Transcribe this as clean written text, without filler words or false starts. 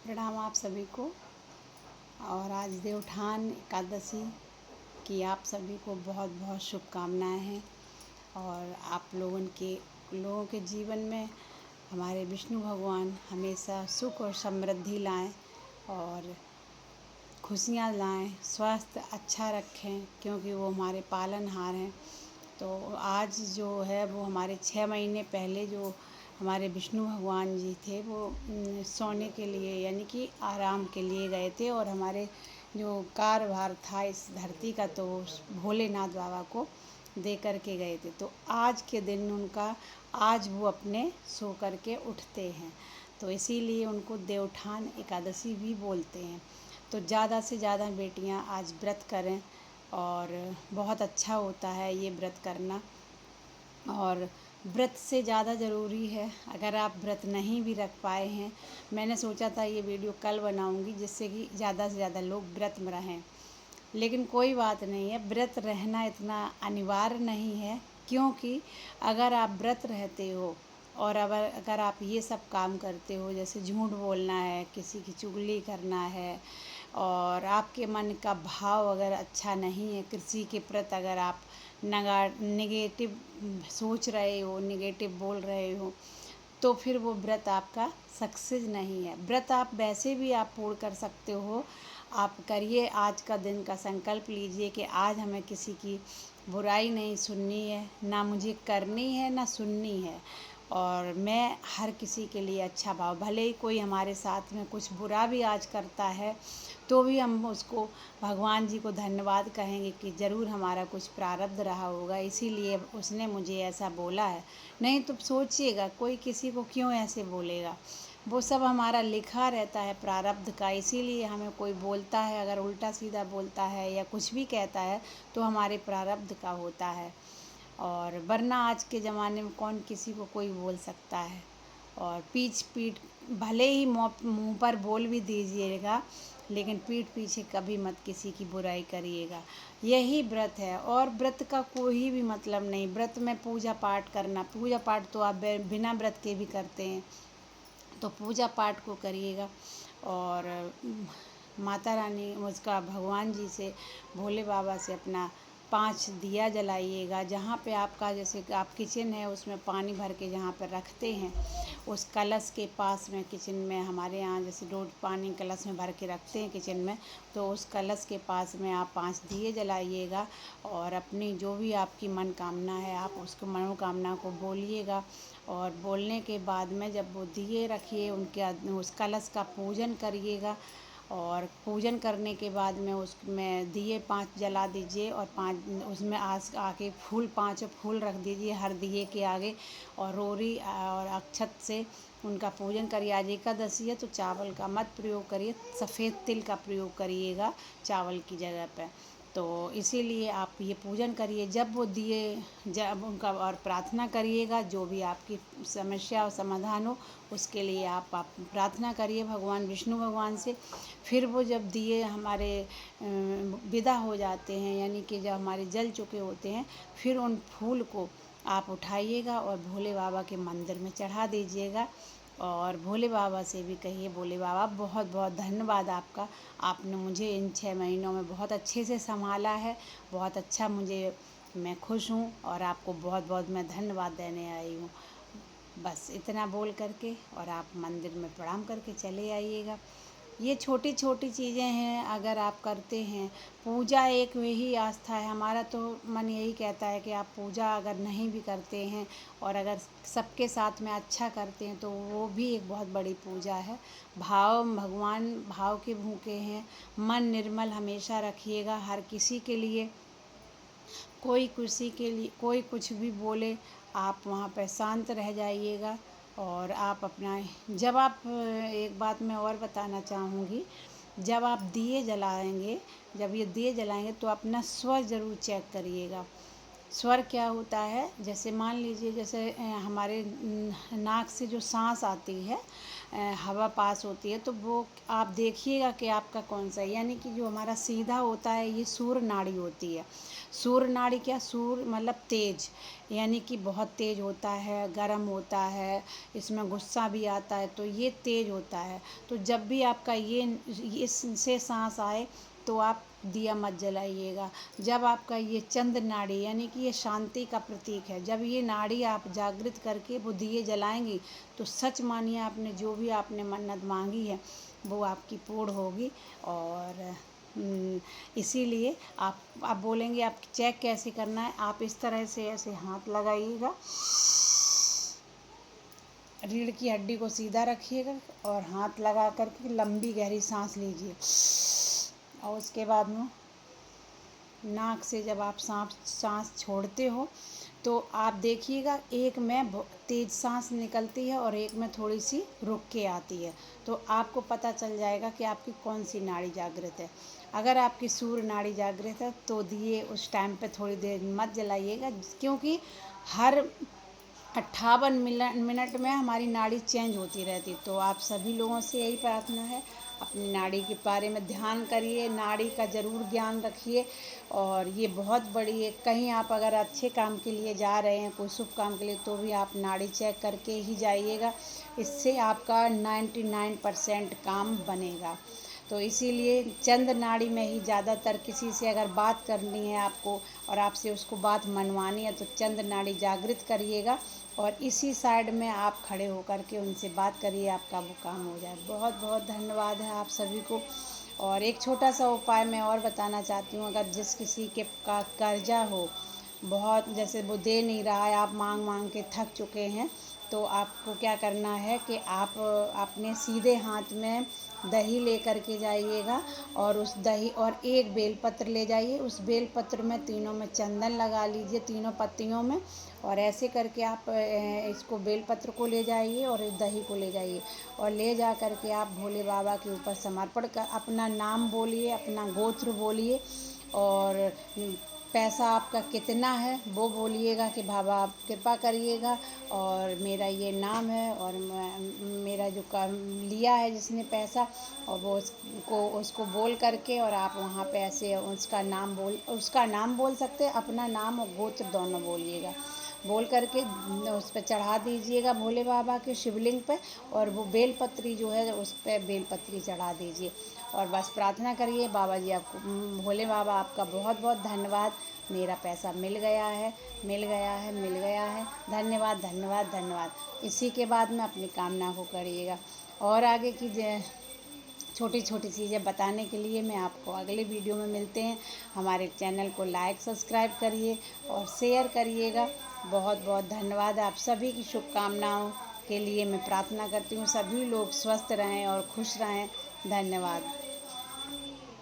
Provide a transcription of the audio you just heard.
प्रणाम आप सभी को। और आज देवउठान एकादशी की आप सभी को बहुत बहुत शुभकामनाएं हैं। और आप लोगों के जीवन में हमारे विष्णु भगवान हमेशा सुख और समृद्धि लाएं और खुशियाँ लाएं, स्वास्थ्य अच्छा रखें, क्योंकि वो हमारे पालनहार हैं। तो आज जो है वो हमारे 6 महीने पहले जो हमारे विष्णु भगवान जी थे वो सोने के लिए यानी कि आराम के लिए गए थे, और हमारे जो कार्यभार था इस धरती का तो भोलेनाथ बाबा को दे कर के गए थे। तो आज के दिन उनका आज वो अपने सो कर के उठते हैं, तो इसीलिए उनको देवउठान एकादशी भी बोलते हैं। तो ज़्यादा से ज़्यादा बेटियां आज व्रत करें, और बहुत अच्छा होता है ये व्रत करना। और व्रत से ज़्यादा ज़रूरी है, अगर आप व्रत नहीं भी रख पाए हैं, मैंने सोचा था ये वीडियो कल बनाऊंगी जिससे कि ज़्यादा से ज़्यादा लोग व्रत में रहें, लेकिन कोई बात नहीं है, व्रत रहना इतना अनिवार्य नहीं है। क्योंकि अगर आप व्रत रहते हो और अगर आप ये सब काम करते हो, जैसे झूठ बोलना है, किसी की चुगली करना है, और आपके मन का भाव अगर अच्छा नहीं है, किसी के प्रति अगर आप नेगेटिव सोच रहे हो, नेगेटिव बोल रहे हो, तो फिर वो व्रत आपका सक्सेस नहीं है। व्रत आप वैसे भी आप पूर्ण कर सकते हो। आप करिए, आज का दिन का संकल्प लीजिए कि आज हमें किसी की बुराई नहीं सुननी है, ना मुझे करनी है ना सुननी है, और मैं हर किसी के लिए अच्छा भाव, भले ही कोई हमारे साथ में कुछ बुरा भी आज करता है तो भी हम उसको भगवान जी को धन्यवाद कहेंगे कि ज़रूर हमारा कुछ प्रारब्ध रहा होगा, इसीलिए उसने मुझे ऐसा बोला है। नहीं तो सोचिएगा कोई किसी को क्यों ऐसे बोलेगा, वो सब हमारा लिखा रहता है प्रारब्ध का। इसीलिए हमें कोई बोलता है, अगर उल्टा सीधा बोलता है या कुछ भी कहता है तो हमारे प्रारब्ध का होता है। और वरना आज के ज़माने में कौन किसी को कोई बोल सकता है। और पीठ भले ही मुँह पर बोल भी दीजिएगा, लेकिन पीठ पीछे कभी मत किसी की बुराई करिएगा। यही व्रत है, और व्रत का कोई भी मतलब नहीं। व्रत में पूजा पाठ करना, पूजा पाठ तो आप बिना व्रत के भी करते हैं, तो पूजा पाठ को करिएगा। और माता रानी उसका भगवान जी से, भोले बाबा से अपना 5 दिया जलाइएगा। जहाँ पे आपका जैसे आप किचन है उसमें पानी भर के जहाँ पर रखते हैं, उस कलश के पास में, किचन में हमारे यहाँ जैसे रोज पानी कलश में भर के रखते हैं किचन में, तो उस कलश के पास में आप 5 दिए जलाइएगा। और अपनी जो भी आपकी मनोकामना है आप उसको मनोकामना को बोलिएगा। और बोलने के बाद में जब वो दिए रखिए, उस कलश का पूजन करिएगा। और पूजन करने के बाद में उसमें दिए 5 जला दीजिए, और 5 उसमें आके फूल 5 फूल रख दीजिए हर दिए के आगे, और रोरी और अक्षत से उनका पूजन करिए। आज एकादशी है तो चावल का मत प्रयोग करिए, सफ़ेद तिल का प्रयोग करिएगा चावल की जगह पे। तो इसीलिए आप ये पूजन करिए, जब वो दिए जब उनका, और प्रार्थना करिएगा जो भी आपकी समस्या और समाधान हो उसके लिए आप प्रार्थना करिए भगवान विष्णु भगवान से। फिर वो जब दिए हमारे विदा हो जाते हैं, यानी कि जब हमारे जल चुके होते हैं, फिर उन फूल को आप उठाइएगा और भोले बाबा के मंदिर में चढ़ा दीजिएगा। और भोले बाबा से भी कहिए, भोले बाबा बहुत बहुत धन्यवाद आपका, आपने मुझे इन 6 महीनों में बहुत अच्छे से संभाला है, बहुत अच्छा मैं खुश हूँ, और आपको बहुत बहुत मैं धन्यवाद देने आई हूँ। बस इतना बोल करके और आप मंदिर में प्रणाम करके चले आइएगा। ये छोटी छोटी चीज़ें हैं, अगर आप करते हैं। पूजा एक वही आस्था है, हमारा तो मन यही कहता है कि आप पूजा अगर नहीं भी करते हैं और अगर सबके साथ में अच्छा करते हैं तो वो भी एक बहुत बड़ी पूजा है। भगवान भाव के भूखे हैं। मन निर्मल हमेशा रखिएगा हर किसी के लिए। कोई कुछ भी बोले, आप वहाँ पर शांत रह जाइएगा। और आप अपना, जब आप एक बात मैं और बताना चाहूँगी, जब आप जब ये दिए जलाएंगे तो अपना स्वर ज़रूर चेक करिएगा। स्वर क्या होता है, जैसे मान लीजिए जैसे हमारे नाक से जो सांस आती है, हवा पास होती है तो वो आप देखिएगा कि आपका कौन सा है। यानी कि जो हमारा सीधा होता है ये सूर्य नाड़ी होती है। सूर्य नाड़ी क्या, सूर्य मतलब तेज, यानी कि बहुत तेज होता है, गर्म होता है, इसमें गुस्सा भी आता है, तो ये तेज होता है। तो जब भी आपका ये इससे सांस आए तो आप दिया मत जलाइएगा। जब आपका ये चंद्र नाड़ी यानी कि ये शांति का प्रतीक है, जब ये नाड़ी आप जागृत करके वो दिए जलाएंगी तो सच मानिए आपने जो भी आपने मन्नत मांगी है वो आपकी पूर्ण होगी। और इसीलिए आप बोलेंगे आप चेक कैसे करना है, आप इस तरह से ऐसे हाथ लगाइएगा, रीढ़ की हड्डी को सीधा रखिएगा और हाथ लगा करके लंबी गहरी सांस लीजिए। और उसके बाद में नाक से जब आप सांस छोड़ते हो तो आप देखिएगा एक में तेज सांस निकलती है और एक में थोड़ी सी रुक के आती है। तो आपको पता चल जाएगा कि आपकी कौन सी नाड़ी जागृत है। अगर आपकी सूर्य नाड़ी जागृत है तो दिए उस टाइम पे थोड़ी देर मत जलाइएगा, क्योंकि हर 58 मिनट में हमारी नाड़ी चेंज होती रहती। तो आप सभी लोगों से यही प्रार्थना है, अपनी नाड़ी के बारे में ध्यान करिए, नाड़ी का ज़रूर ज्ञान रखिए। और ये बहुत बड़ी है, कहीं आप अगर अच्छे काम के लिए जा रहे हैं, कोई शुभ काम के लिए, तो भी आप नाड़ी चेक करके ही जाइएगा। इससे आपका 99% काम बनेगा। तो इसीलिए चंद्र नाड़ी में ही ज़्यादातर किसी से अगर बात करनी है आपको और आपसे उसको बात मनवानी है तो चंद्र नाड़ी जागृत करिएगा और इसी साइड में आप खड़े होकर के उनसे बात करिए, आपका वो काम हो जाए। बहुत बहुत धन्यवाद है आप सभी को। और एक छोटा सा उपाय मैं और बताना चाहती हूँ, अगर जिस किसी के का कर्जा हो बहुत, जैसे वो दे नहीं रहा है, आप मांग मांग के थक चुके हैं, तो आपको क्या करना है कि आप अपने सीधे हाथ में दही ले कर के जाइएगा और उस दही और एक बेलपत्र ले जाइए। उस बेलपत्र में तीनों में चंदन लगा लीजिए, तीनों पत्तियों में, और ऐसे करके आप इसको बेलपत्र को ले जाइए और इस दही को ले जाइए और ले जा कर के आप भोले बाबा के ऊपर समर्पण कर अपना नाम बोलिए, अपना गोत्र बोलिए और पैसा आपका कितना है वो बोलिएगा कि बाबा आप कृपा करिएगा और मेरा ये नाम है और मेरा जो काम लिया है जिसने पैसा, और वो उसको बोल करके और आप वहाँ पे ऐसे उसका नाम बोल सकते हैं, अपना नाम और गोत्र दोनों बोलिएगा। बोल करके उस पर चढ़ा दीजिएगा भोले बाबा के शिवलिंग पे, और वो बेलपत्री जो है उस पर बेलपत्री चढ़ा दीजिए और बस प्रार्थना करिए, बाबा जी आपको, भोले बाबा आपका बहुत बहुत धन्यवाद, मेरा पैसा मिल गया है, मिल गया है, मिल गया है, धन्यवाद धन्यवाद धन्यवाद। इसी के बाद में अपनी कामना को करिएगा। और आगे की छोटी छोटी चीज़ें बताने के लिए मैं आपको अगले वीडियो में मिलते हैं। हमारे चैनल को लाइक सब्सक्राइब करिए और शेयर करिएगा। बहुत बहुत धन्यवाद। आप सभी की शुभकामनाओं के लिए मैं प्रार्थना करती हूँ, सभी लोग स्वस्थ रहें और खुश रहें। धन्यवाद।